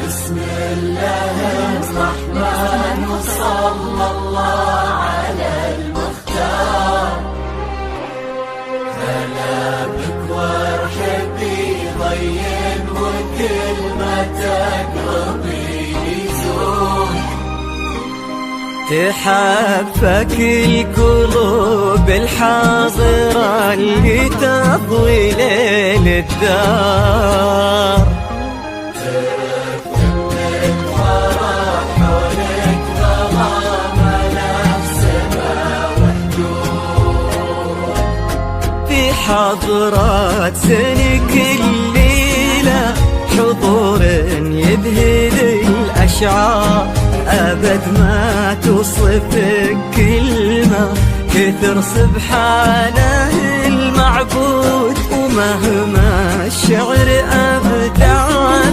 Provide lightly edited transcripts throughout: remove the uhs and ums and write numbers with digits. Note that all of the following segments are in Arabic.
بسم الله الرحمن وصلى الله على المختار. هلا بك وارحبي ضين وكل ما تقربي يزول. تحفك القلوب الحاضرة اللي تضوي ليل الدار. حضرات سنك الليلة حضور يذهل الأشعار، أبد ما توصفك كلمة كثر سبحانه المعبود. ومهما الشعر أبدع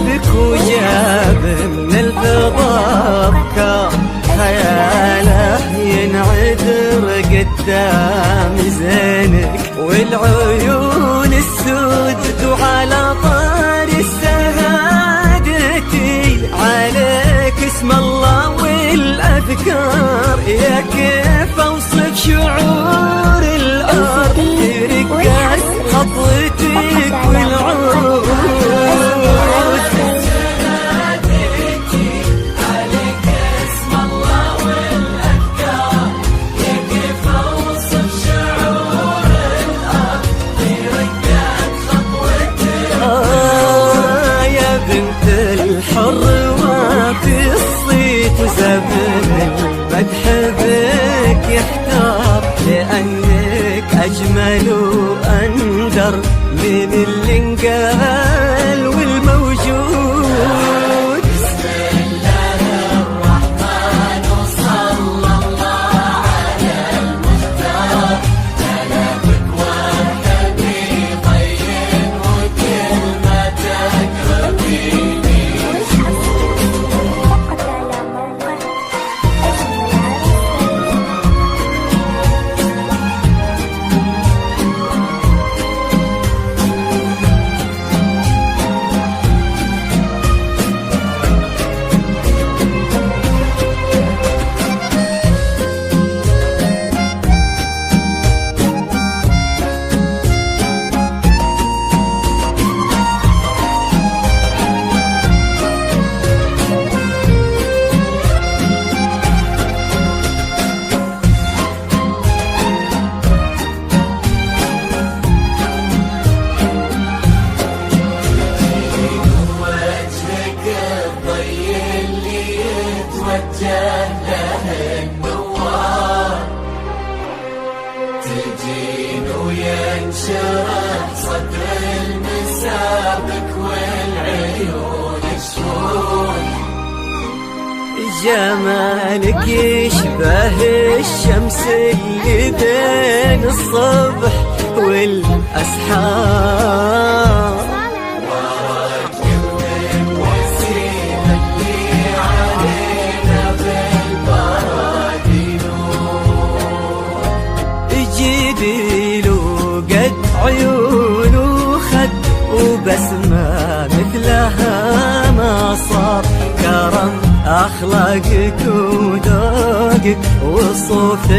بك وجاب من الفضاء أفكار، خياله ينعذر قدام زينك والعيون السود. وعلى طار السهادتي عليك اسم الله والأذكار. يا كيف أوصف شعور الأرض ترقص خطوتك والعود. في الصيت وزبن المدح بك يحتار، لأنك أجمل وأندر من اللي انقال والموجود. بسم الله الرحمن وصلى الله على المختار. هلا بك وارحبي ضين وكل ما تقربي. تجين وينشرح صدر المسابك والعيون شفون. جمالك يشبه الشمس اللي بين الصبح والأسحار. أخلاقك وذوقك وصوف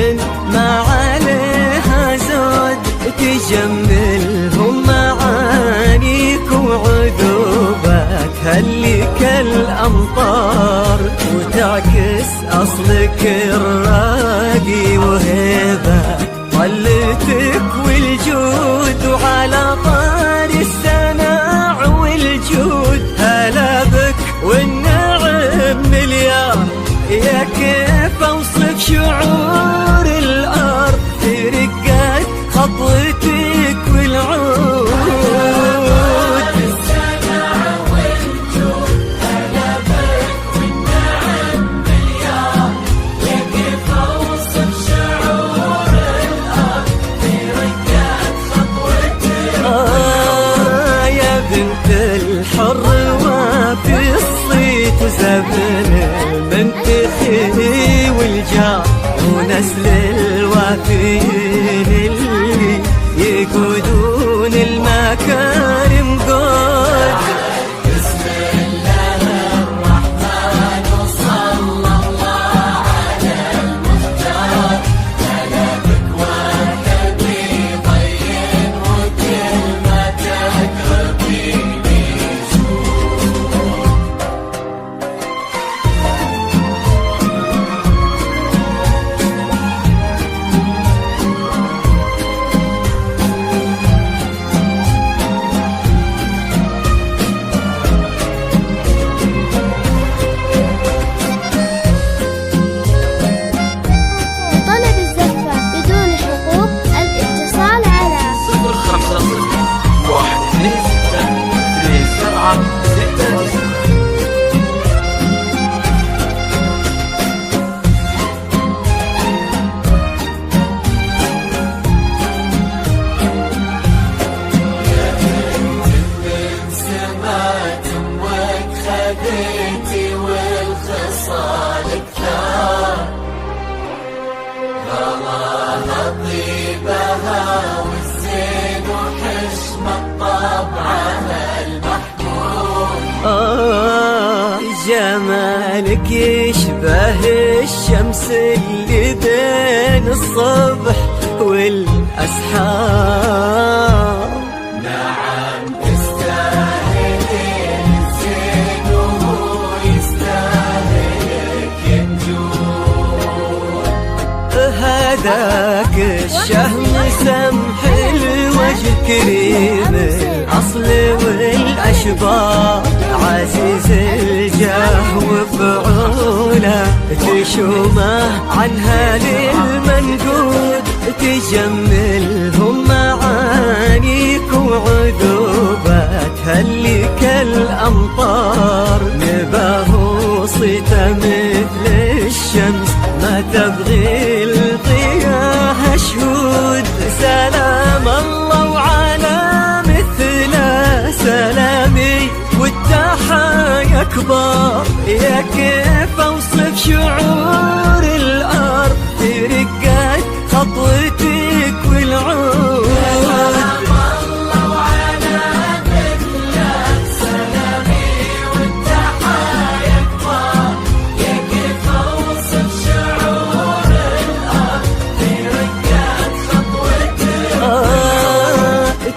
ما عليها زود، تجملهم معانيك وعذوبك هلي كالأمطار، وتعكس أصلك الراقي وهيبة طلتك والجود، وعلى طار السماع والجود هلا بك والنعم مليار. يا كيف اوصف شعور الارض في رقة خطوتك والعود، السماع والجود هلا بك والنعم مليار. يا كيف اوصف شعور الارض في رقة خطوتك. يا بنت الحر وفي الصيت وزبن المنتخي والجار، ونسل الوافيين اللي يقودون المكارم قود. بسم الله الرحمن وصلى الله على المختار. هلا بك والحبيب طين وكلمتك ربيبي طلب الزفة بدون حقوق الاتصال على 050 126 سمعت امك خديتي والخصال كثار، غلاها طيبها والزين وحشمة طبعها المحمود. جمالك يشبه الشمس اللي بين الصبح والأسحار، نعم تستاهلين الزين وهو يستاهلك ينجود. هذاك الشهم سمح الوجه كريم الأصل والأشبار، عزيز الجاه وفعوله تشومه عنها للمنقود، تجملهم معانيك وعذوبك هلي كالأمطار، نباه صيته مثل الشمس ما تبغي الضياها شهود. سلام الله وعلى مثله سلامي والتحايا كبار. يا كيف اوصف شعور الارض في رقة خطوتك والعود،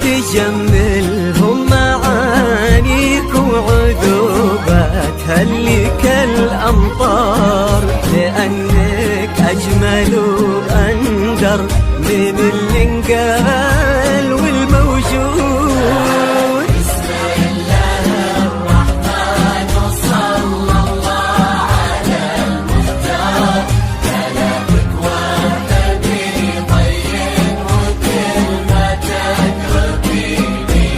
تجملهم معانيك وعذوبك هلي كالأمطار، لأنك أجمل وأندر من اللي انقال والموجود. بسم الله الرحمن وصلى الله على المختار. هلا بك والحبيب طين وكلمتك ربيبي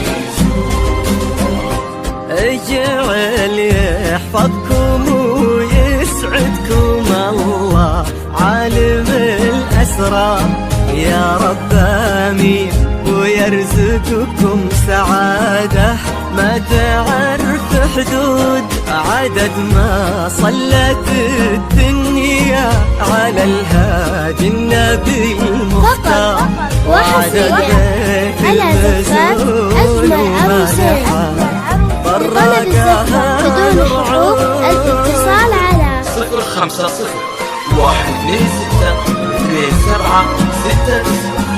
اجعل يحفظكم ويسعدكم الله عالم الأسرار، يا رب آمين ويرزقكم سعادة ما تعرف حدود، عدد ما صلت الدنيا على الهادي النبي المختار، وعدد بيت المزون ومانحة طلب الزفة بدون حقوق الاتصال على 50 126 27 69.